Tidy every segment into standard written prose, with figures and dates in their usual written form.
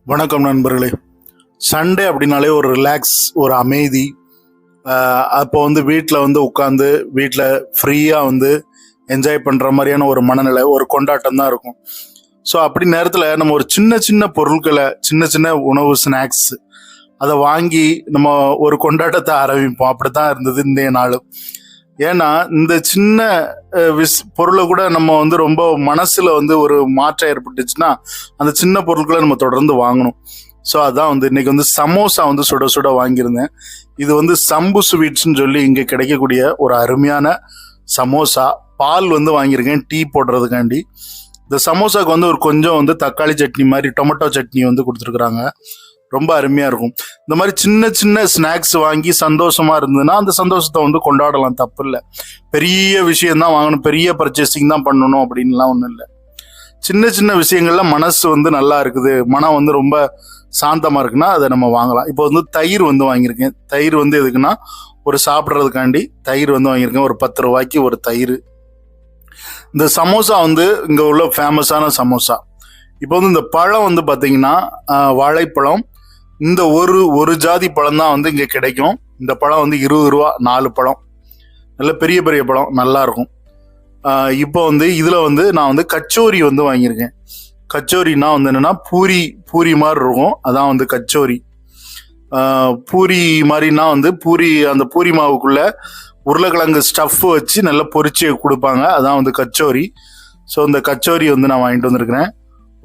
வணக்கம் நண்பர்களே. சண்டே அப்படின்னாலே ஒரு ரிலாக்ஸ், ஒரு அமைதி. அப்போ வந்து வீட்டில் வந்து உட்காந்து வீட்டில் ஃப்ரீயாக வந்து என்ஜாய் பண்ணுற மாதிரியான ஒரு மனநிலை, ஒரு கொண்டாட்டம் தான் இருக்கும். ஸோ அப்படி நேரத்தில் நம்ம ஒரு சின்ன சின்ன பொருட்களை, சின்ன சின்ன உணவு ஸ்நாக்ஸ் அதை வாங்கி நம்ம ஒரு கொண்டாட்டத்தை ஆரம்பிப்போம். அப்படி தான் இருந்தது இன்றைய நாள். ஏன்னா இந்த சின்ன பொருளை கூட நம்ம வந்து ரொம்ப மனசில் வந்து ஒரு மாற்றம் ஏற்பட்டுச்சுன்னா அந்த சின்ன பொருட்களை நம்ம தொடர்ந்து வாங்கணும். ஸோ அதான் வந்து இன்னைக்கு வந்து சமோசா வந்து சுட சுட வாங்கியிருந்தேன். இது வந்து சம்பு ஸ்வீட்ஸ்ன்னு சொல்லி இங்கே கிடைக்கக்கூடிய ஒரு அருமையான சமோசா. பால் வந்து வாங்கியிருக்கேன் டீ போடுறதுக்காண்டி. இந்த சமோசாவுக்கு வந்து ஒரு கொஞ்சம் வந்து தக்காளி சட்னி மாதிரி டொமேட்டோ சட்னி வந்து கொடுத்துருக்குறாங்க. ரொம்ப அருமையாக இருக்கும். இந்த மாதிரி சின்ன சின்ன ஸ்நாக்ஸ் வாங்கி சந்தோஷமா இருந்ததுன்னா அந்த சந்தோஷத்தை வந்து கொண்டாடலாம், தப்பு இல்லை. பெரிய விஷயம்தான் வாங்கணும், பெரிய பர்ச்சேசிங் தான் பண்ணணும் அப்படின்லாம் ஒன்றும் இல்லை. சின்ன சின்ன விஷயங்கள்ல மனசு வந்து நல்லா இருக்குது, மனம் வந்து ரொம்ப சாந்தமாக இருக்குன்னா அதை நம்ம வாங்கலாம். இப்போ வந்து தயிர் வந்து வாங்கியிருக்கேன். தயிர் வந்து எதுக்குன்னா ஒரு சாப்பிட்றதுக்காண்டி தயிர் வந்து வாங்கியிருக்கேன். ஒரு 10 ரூபாய்க்கு ஒரு தயிர். இந்த சமோசா வந்து இங்கே உள்ள ஃபேமஸான சமோசா. இப்போ வந்து இந்த பழம் வந்து பார்த்தீங்கன்னா வாழைப்பழம். இந்த ஒரு ஜாதி பழம் தான் வந்து இங்கே கிடைக்கும். இந்த பழம் வந்து 20 ரூபா 4 பழம். நல்ல பெரிய பெரிய பழம், நல்லா இருக்கும். இப்போ வந்து இதில் வந்து நான் வந்து கச்சோரி வந்து வாங்கியிருக்கேன். கச்சோரினா வந்து என்னென்னா பூரி மாதிரி இருக்கும், அதான் வந்து கச்சோரி. பூரி மாதிரினா வந்து அந்த பூரி மாவுக்குள்ளே உருளைக்கிழங்கு ஸ்டஃப் வச்சு நல்லா பொரிச்சு கொடுப்பாங்க, அதான் வந்து கச்சோரி. ஸோ இந்த கச்சோரி வந்து நான் வாங்கிட்டு வந்திருக்கிறேன்.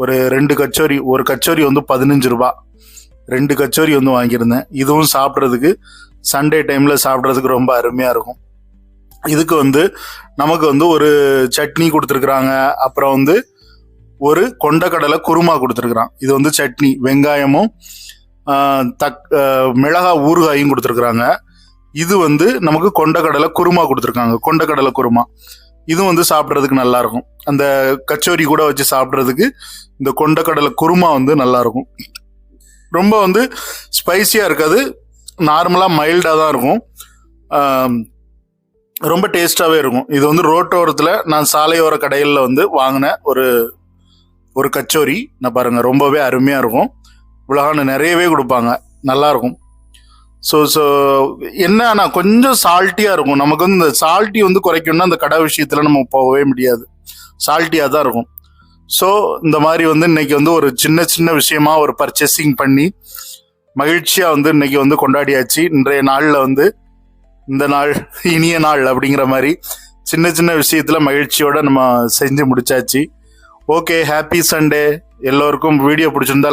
ஒரு 2 கச்சோரி. ஒரு கச்சோரி வந்து 15 ரூபா. 2 கச்சோரி வந்து வாங்கியிருந்தேன். இதுவும் சாப்பிட்றதுக்கு சண்டே டைமில் சாப்பிட்றதுக்கு ரொம்ப அருமையாக இருக்கும். இதுக்கு வந்து நமக்கு வந்து ஒரு சட்னி கொடுத்துருக்குறாங்க. அப்புறம் வந்து ஒரு கொண்டக்கடலை குருமா கொடுத்துருக்குறான். இது வந்து சட்னி, வெங்காயமும் மிளகா ஊறுகாயும் கொடுத்துருக்குறாங்க. இது வந்து நமக்கு கொண்டக்கடலை குருமா கொடுத்துருக்காங்க, கொண்டக்கடலை குருமா. இதுவும் வந்து சாப்பிட்றதுக்கு நல்லா இருக்கும். அந்த கச்சோரி கூட வச்சு சாப்பிட்றதுக்கு இந்த கொண்டக்கடலை குருமா வந்து நல்லா இருக்கும். ரொம்ப வந்து ஸ்பைசியாக இருக்காது, நார்மலாக மைல்டாக தான் இருக்கும். ரொம்ப டேஸ்டாகவே இருக்கும். இது வந்து ரோட்டோரத்தில் நான் சாலையோர கடைகளில் வந்து வாங்கின ஒரு கச்சோரி. நான் பாருங்கள், ரொம்பவே அருமையாக இருக்கும். உலகான நிறையவே கொடுப்பாங்க, நல்லாயிருக்கும். ஸோ என்ன ஆனால் கொஞ்சம் சால்ட்டியாக இருக்கும். நமக்கு வந்து இந்த சால்ட்டி வந்து குறைக்கணும்னா அந்த கடை விஷயத்தில் நம்ம போகவே முடியாது, சால்ட்டியாக தான் இருக்கும். ஸோ இந்த மாதிரி வந்து இன்னைக்கு வந்து ஒரு சின்ன சின்ன விஷயமா ஒரு பர்ச்சேசிங் பண்ணி மகிழ்ச்சியாக வந்து இன்னைக்கு வந்து கொண்டாடியாச்சு. இன்றைய நாளில் வந்து இந்த நாள் இனிய நாள் அப்படிங்கிற மாதிரி சின்ன சின்ன விஷயத்தில் மகிழ்ச்சியோட நம்ம செஞ்சு முடிச்சாச்சு. ஓகே, ஹாப்பி சண்டே எல்லோருக்கும். வீடியோ பிடிச்சிருந்தா